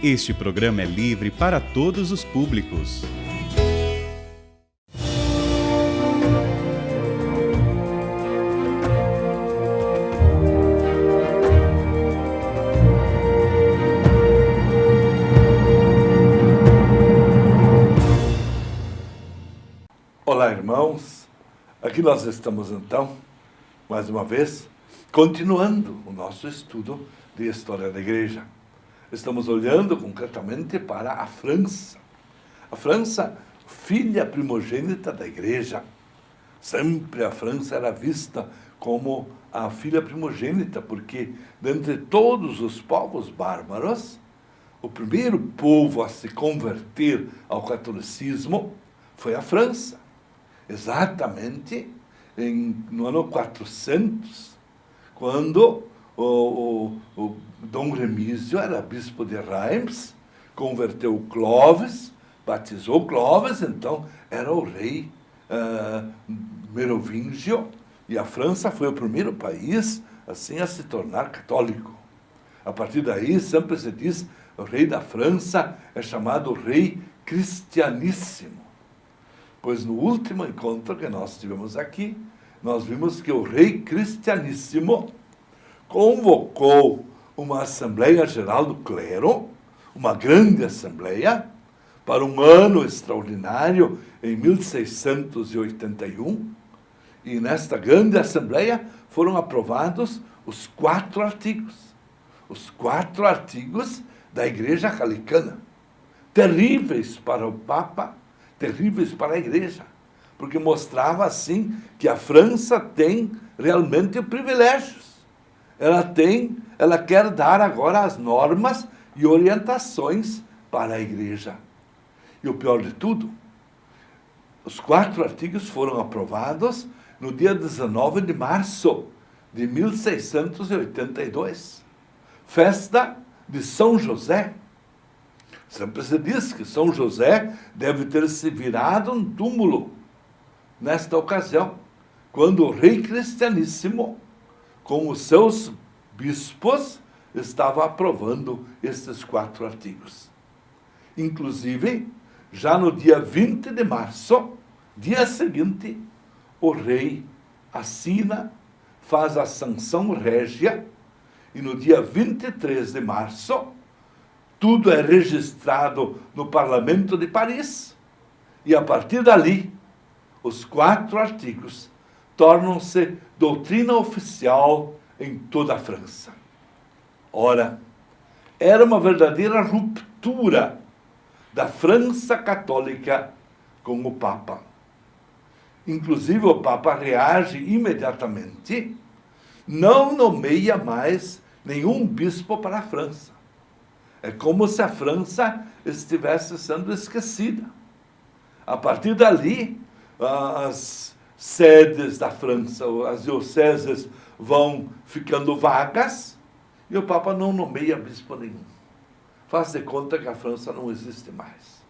Este programa é livre para todos os públicos. Olá, irmãos. Aqui nós estamos, então, mais uma vez, continuando o nosso estudo de História da Igreja. Estamos olhando concretamente para a França. A França, filha primogênita da Igreja. Sempre a França era vista como a filha primogênita, porque, dentre todos os povos bárbaros, o primeiro povo a se converter ao catolicismo foi a França. Exatamente no ano 400, quando o Dom Remígio era bispo de Reims, converteu Clovis, batizou Clovis, então era o rei merovingio, e a França foi o primeiro país assim a se tornar católico. A partir daí, sempre se diz, o rei da França é chamado rei cristianíssimo. Pois no último encontro que nós tivemos aqui, nós vimos que o rei cristianíssimo convocou uma Assembleia Geral do Clero, uma grande assembleia, para um ano extraordinário em 1681, e nesta grande assembleia foram aprovados os 4 artigos da Igreja Gallicana, terríveis para o Papa, terríveis para a Igreja, porque mostrava assim que a França tem realmente privilégios. Ela quer dar agora as normas e orientações para a Igreja. E o pior de tudo, os 4 artigos foram aprovados no dia 19 de março de 1682, festa de São José. Sempre se diz que São José deve ter se virado um túmulo nesta ocasião, quando o rei cristianíssimo, com os seus bispos, estava aprovando estes 4 artigos. Inclusive, já no dia 20 de março, dia seguinte, o rei assina, faz a sanção régia, e no dia 23 de março, tudo é registrado no Parlamento de Paris, e a partir dali, os 4 artigos tornam-se doutrina oficial em toda a França. Ora, era uma verdadeira ruptura da França católica com o Papa. Inclusive, o Papa reage imediatamente, não nomeia mais nenhum bispo para a França. É como se a França estivesse sendo esquecida. A partir dali, as sedes da França, as dioceses vão ficando vagas e o Papa não nomeia bispo nenhum. Faz de conta que a França não existe mais.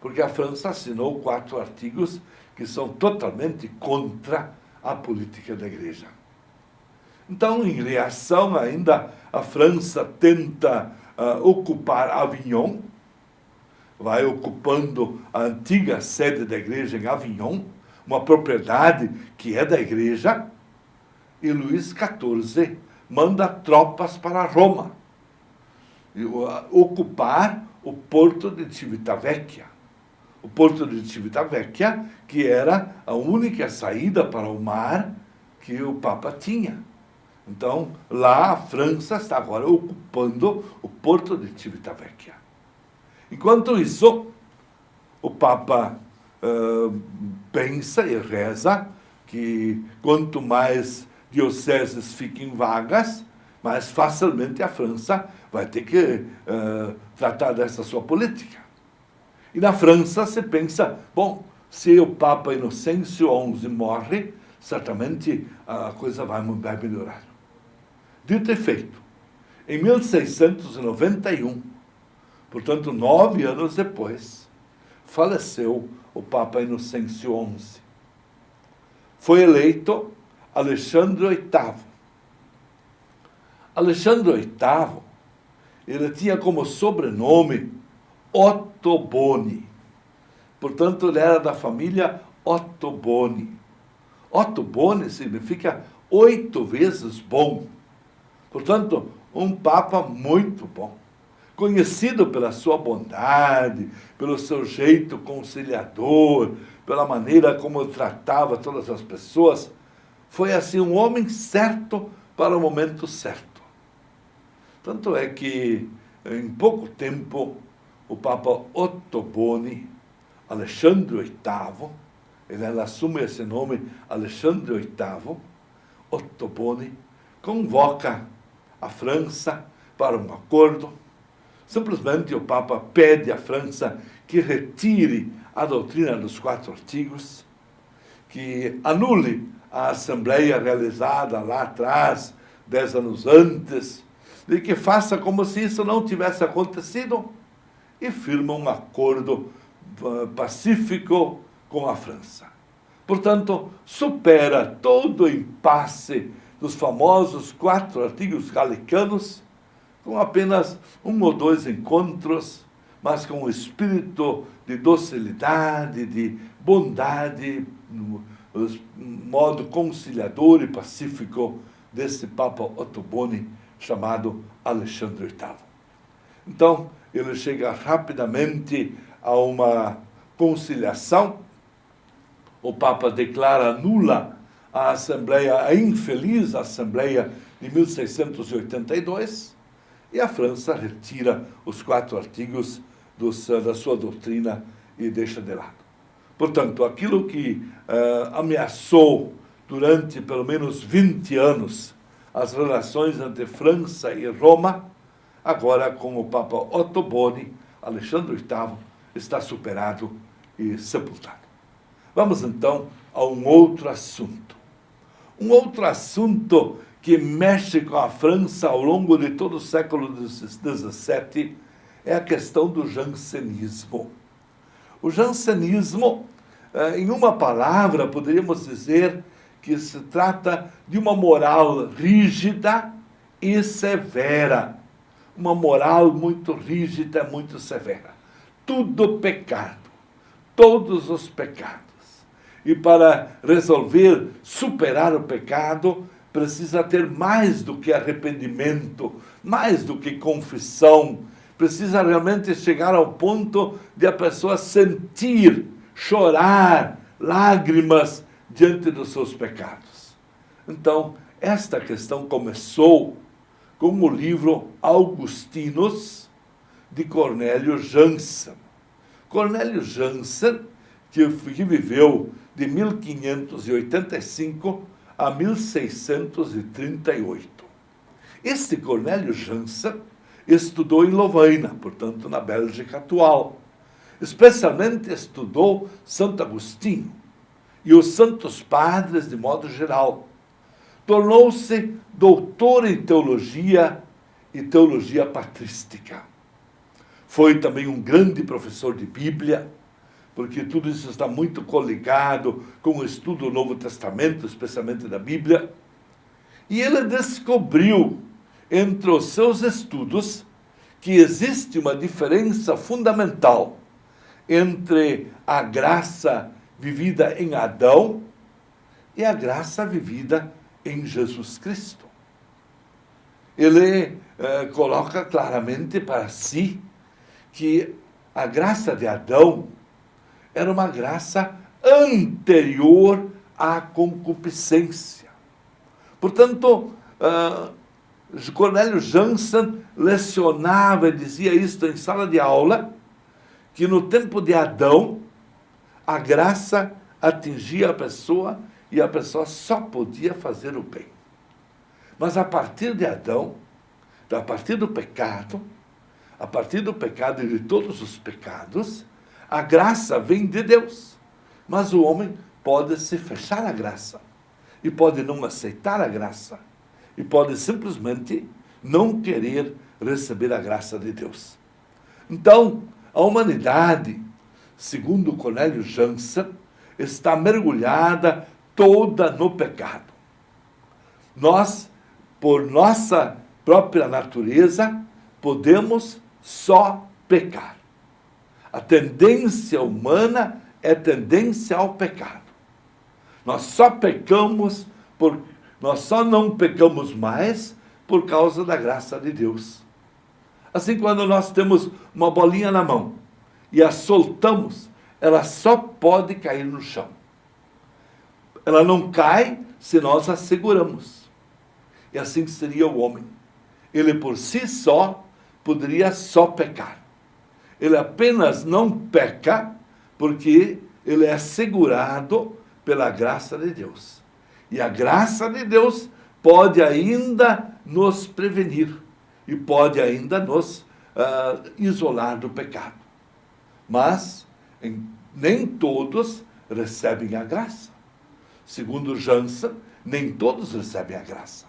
Porque a França assinou 4 artigos que são totalmente contra a política da Igreja. Então, em reação ainda, a França tenta ocupar Avignon, vai ocupando a antiga sede da igreja em Avignon, uma propriedade que é da igreja, e Luís XIV manda tropas para Roma, ocupar o porto de Civitavecchia. O porto de Civitavecchia, que era a única saída para o mar que o Papa tinha. Então, lá a França está agora ocupando o porto de Civitavecchia. Enquanto isso, o Papa pensa e reza que quanto mais dioceses fiquem vagas, mais facilmente a França vai ter que tratar dessa sua política. E na França se pensa, bom, se o Papa Inocêncio XI morre, certamente a coisa vai melhorar. Dito e feito, em 1691, portanto 9 anos depois, faleceu o Papa Inocêncio XI. Foi eleito Alexandre VIII, Alexandre VIII, ele tinha como sobrenome Ottoboni. Portanto, ele era da família Ottoboni. Ottoboni significa 8 vezes bom. Portanto, um papa muito bom. Conhecido pela sua bondade, pelo seu jeito conciliador, pela maneira como tratava todas as pessoas. Foi assim um homem certo para o momento certo. Tanto é que, em pouco tempo, o Papa Ottoboni, Alexandre VIII, ele assume esse nome, Alexandre VIII, Ottoboni, convoca a França para um acordo. Simplesmente o Papa pede à França que retire a doutrina dos 4 artigos, que anule a Assembleia realizada lá atrás, 10 anos antes, e que faça como se isso não tivesse acontecido, e firma um acordo pacífico com a França. Portanto, supera todo o impasse dos famosos 4 artigos galicanos, com apenas 1 ou 2 encontros, mas com um espírito de docilidade, de bondade, no modo conciliador e pacífico desse Papa Ottoboni, chamado Alexandre VIII. Então, ele chega rapidamente a uma conciliação. O Papa declara nula a Assembleia, a infeliz Assembleia de 1682, e a França retira os 4 artigos da sua doutrina e deixa de lado. Portanto, aquilo que ameaçou durante pelo menos 20 anos as relações entre França e Roma, agora com o Papa Ottoboni, Alexandre VIII, está superado e sepultado. Vamos então a um outro assunto. Um outro assunto que mexe com a França ao longo de todo o século XVII é a questão do jansenismo. O jansenismo, em uma palavra, poderíamos dizer que se trata de uma moral rígida e severa. Uma moral muito rígida, muito severa. Tudo pecado. Todos os pecados. E para resolver, superar o pecado, precisa ter mais do que arrependimento, mais do que confissão. Precisa realmente chegar ao ponto de a pessoa sentir, chorar, lágrimas diante dos seus pecados. Então, esta questão começou com o livro Augustinos, de Cornélio Jansen. Cornélio Jansen, que viveu de 1585 a 1638. Este Cornélio Jansen estudou em Lovaina, portanto, na Bélgica atual. Especialmente estudou Santo Agostinho e os santos padres de modo geral. Tornou-se doutor em teologia e teologia patrística. Foi também um grande professor de Bíblia, porque tudo isso está muito coligado com o estudo do Novo Testamento, especialmente da Bíblia. E ele descobriu, entre os seus estudos, que existe uma diferença fundamental entre a graça vivida em Adão e a graça vivida em Jesus Cristo. Ele coloca claramente para si que a graça de Adão era uma graça anterior à concupiscência. Portanto, Cornélio Jansen lecionava e dizia isto em sala de aula, que no tempo de Adão, a graça atingia a pessoa e a pessoa só podia fazer o bem. Mas a partir de Adão, a partir do pecado e de todos os pecados, a graça vem de Deus. Mas o homem pode se fechar à graça, e pode não aceitar a graça, e pode simplesmente não querer receber a graça de Deus. Então, a humanidade, segundo Cornélio Jansen, está mergulhada toda no pecado. Nós, por nossa própria natureza, podemos só pecar. A tendência humana é tendência ao pecado. Nós só não pecamos mais por causa da graça de Deus. Assim, quando nós temos uma bolinha na mão e a soltamos, ela só pode cair no chão. Ela não cai se nós a seguramos. E assim seria o homem. Ele por si só poderia só pecar. Ele apenas não peca porque ele é segurado pela graça de Deus. E a graça de Deus pode ainda nos prevenir e pode ainda nos isolar do pecado. Mas nem todos recebem a graça. Segundo Jansen, nem todos recebem a graça.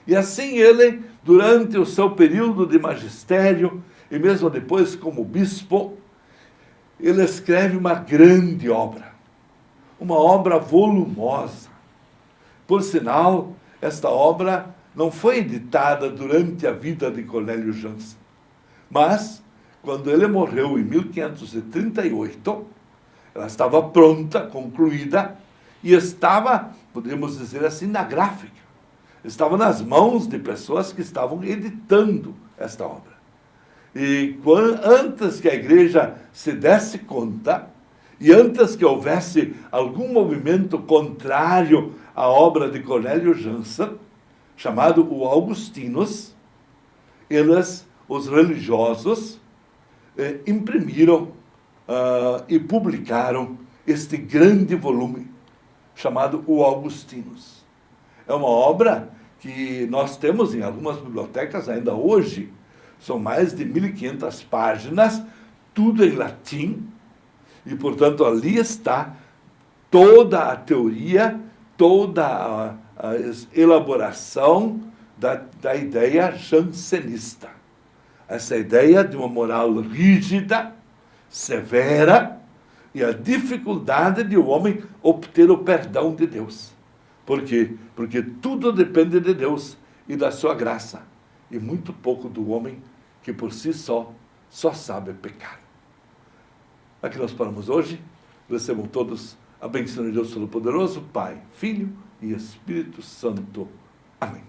E assim ele, durante o seu período de magistério, e mesmo depois como bispo, ele escreve uma grande obra, uma obra volumosa. Por sinal, esta obra não foi editada durante a vida de Cornélio Jansen, mas, quando ele morreu em 1538, ela estava pronta, concluída, e estava, podemos dizer assim, na gráfica. Estava nas mãos de pessoas que estavam editando esta obra. E antes que a igreja se desse conta, e antes que houvesse algum movimento contrário à obra de Cornélio Jansen, chamado o Augustinos, os religiosos, imprimiram e publicaram este grande volume, chamado o Augustinos. É uma obra que nós temos em algumas bibliotecas ainda hoje. São mais de 1.500 páginas, tudo em latim, e, portanto, ali está toda a teoria, toda a elaboração da ideia jansenista. Essa ideia de uma moral rígida, severa, e a dificuldade de o homem obter o perdão de Deus. Por quê? Porque tudo depende de Deus e da sua graça, e muito pouco do homem que por si só sabe pecar. Aqui nós paramos hoje. Recebam todos a bênção de Deus Todo-Poderoso, Pai, Filho e Espírito Santo. Amém.